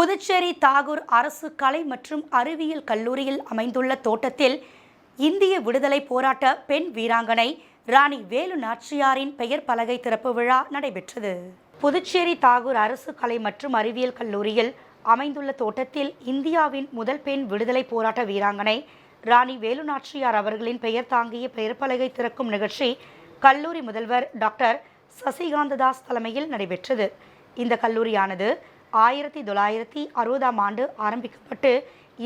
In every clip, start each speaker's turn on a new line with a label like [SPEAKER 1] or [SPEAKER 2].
[SPEAKER 1] புதுச்சேரி தாகூர் அரசு கலை மற்றும் அறிவியல் கல்லூரியில் அமைந்துள்ள தோட்டத்தில் இந்திய விடுதலை போராட்ட பெண் வீராங்கனை ராணி வேலு நாச்சியாரின் பெயர் பலகை திறப்பு விழா நடைபெற்றது. புதுச்சேரி தாகூர் அரசு கலை மற்றும் அறிவியல் கல்லூரியில் அமைந்துள்ள தோட்டத்தில் இந்தியாவின் முதல் பெண் விடுதலை போராட்ட வீராங்கனை ராணி வேலு நாச்சியார் அவர்களின் பெயர் தாங்கிய பெயர் பலகை திறக்கும் நிகழ்ச்சி கல்லூரி முதல்வர் டாக்டர் சசிகாந்ததாஸ் தலைமையில் நடைபெற்றது. இந்த கல்லூரியானது 1960ஆம் ஆண்டு ஆரம்பிக்கப்பட்டு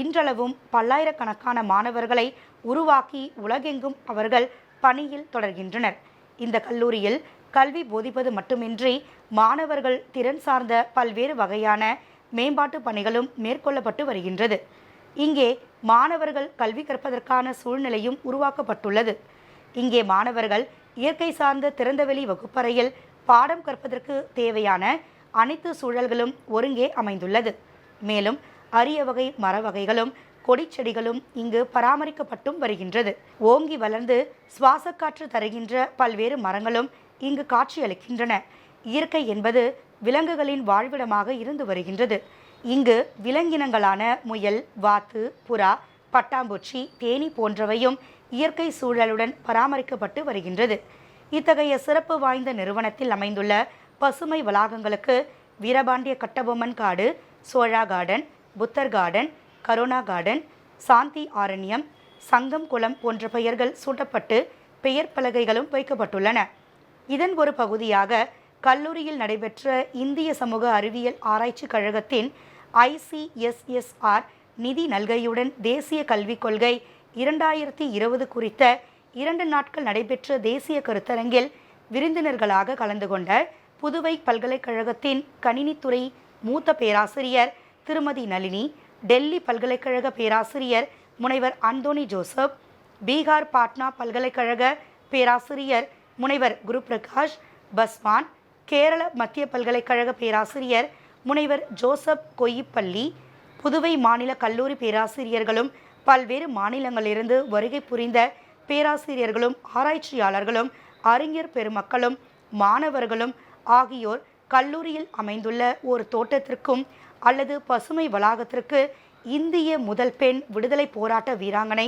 [SPEAKER 1] இன்றளவும் பல்லாயிரக்கணக்கான மாணவர்களை உருவாக்கி உலகெங்கும் அவர்கள் பணியில் தொடர்கின்றனர். இந்த கல்லூரியில் கல்வி போதிப்பது மட்டுமின்றி மாணவர்கள் திறன் சார்ந்த பல்வேறு வகையான மேம்பாட்டு பணிகளும் மேற்கொள்ளப்பட்டு வருகின்றது. இங்கே மாணவர்கள் கல்வி கற்பதற்கான சூழ்நிலையும் உருவாக்கப்பட்டுள்ளது. இங்கே மாணவர்கள் இயற்கை சார்ந்த திறந்தவெளி வகுப்பறையில் பாடம் கற்பதற்கு தேவையான அனைத்து சூழல்களும் ஒருங்கே அமைந்துள்ளது. மேலும் அரிய வகை மர வகைகளும் கொடி செடிகளும் இங்கு பராமரிக்கப்பட்டும் வருகின்றது. ஓங்கி வளர்ந்து சுவாசக்காற்று தருகின்ற பல்வேறு மரங்களும் இங்கு காட்சியளிக்கின்றன. இயற்கை என்பது விலங்குகளின் வாழ்விடமாக இருந்து வருகின்றது. இங்கு விலங்கினங்களான முயல், வாத்து, புறா, பட்டாம்பூச்சி, தேனீ போன்றவையும் இயற்கை சூழலுடன் பராமரிக்கப்பட்டு வருகின்றது. இத்தகைய சிறப்பு வாய்ந்த நிறுவனத்தில் அமைந்துள்ள பசுமை வளாகங்களுக்கு வீரபாண்டிய கட்டபொம்மன் காடு, சோழா கார்டன், புத்தர் கார்டன், கருணா கார்டன், சாந்தி ஆரண்யம், சங்கம் குளம் போன்ற பெயர்கள் சூட்டப்பட்டு பெயர் பலகைகளும் வைக்கப்பட்டுள்ளன. இதன் ஒரு பகுதியாக கல்லூரியில் நடைபெற்ற இந்திய சமூக அறிவியல் ஆராய்ச்சி கழகத்தின் ICSSR நிதி நல்கையுடன் தேசிய கல்விக் கொள்கை 2020 குறித்த 2 நாட்கள் நடைபெற்ற தேசிய கருத்தரங்கில் விருந்தினர்களாக கலந்து கொண்ட புதுவை பல்கலைக்கழகத்தின் கணினித்துறை மூத்த பேராசிரியர் திருமதி நளினி, டெல்லி பல்கலைக்கழக பேராசிரியர் முனைவர் அந்தோனி ஜோசப், பீகார் பாட்னா பல்கலைக்கழக பேராசிரியர் முனைவர் குருபிரகாஷ் பஸ்வான், கேரள மத்திய பல்கலைக்கழக பேராசிரியர் முனைவர் ஜோசப் கொய்யிப்பள்ளி, புதுவை மாநில கல்லூரி பேராசிரியர்களும் பல்வேறு மாநிலங்களிலிருந்து வருகை புரிந்த பேராசிரியர்களும் ஆராய்ச்சியாளர்களும் அறிஞர் பெருமக்களும் மாணவர்களும் ஆகியோர் கல்லூரியில் அமைந்துள்ள ஒரு தோட்டத்திற்கும் அல்லது பசுமை வளாகத்திற்கு இந்திய முதல் பெண் விடுதலை போராட்ட வீராங்கனை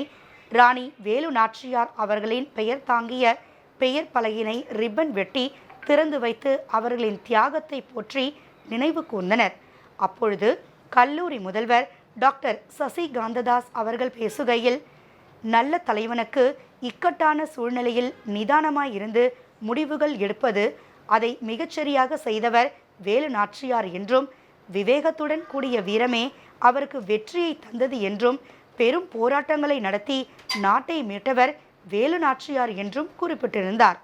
[SPEAKER 1] ராணி வேலு நாச்சியார் அவர்களின் பெயர் தாங்கிய பெயர் பலகையினை ரிப்பன் வெட்டி திறந்து வைத்து அவர்களின் தியாகத்தை போற்றி நினைவு கூர்ந்தனர். அப்பொழுது கல்லூரி முதல்வர் டாக்டர் சசிகாந்ததாஸ் அவர்கள் பேசுகையில், நல்ல தலைவனுக்கு இக்கட்டான சூழ்நிலையில் நிதானமாய் இருந்து முடிவுகள் எடுப்பது, அதை மிகச்சரியாக செய்தவர் வேலு நாச்சியார் என்றும், விவேகத்துடன் கூடிய வீரமே அவருக்கு வெற்றியை தந்தது என்றும், பெரும் போராட்டங்களை நடத்தி நாட்டை மீட்டவர் வேலு நாச்சியார் என்றும் குறிப்பிட்டிருந்தார்.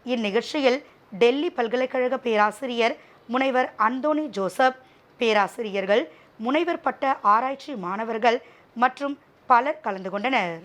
[SPEAKER 1] இந்நிகழ்ச்சியில் டெல்லி பல்கலைக்கழக பேராசிரியர் முனைவர் அந்தோனி ஜோசப், பேராசிரியர்கள், முனைவர் பட்ட ஆராய்ச்சி மாணவர்கள் மற்றும் பலர் கலந்து கொண்டனர்.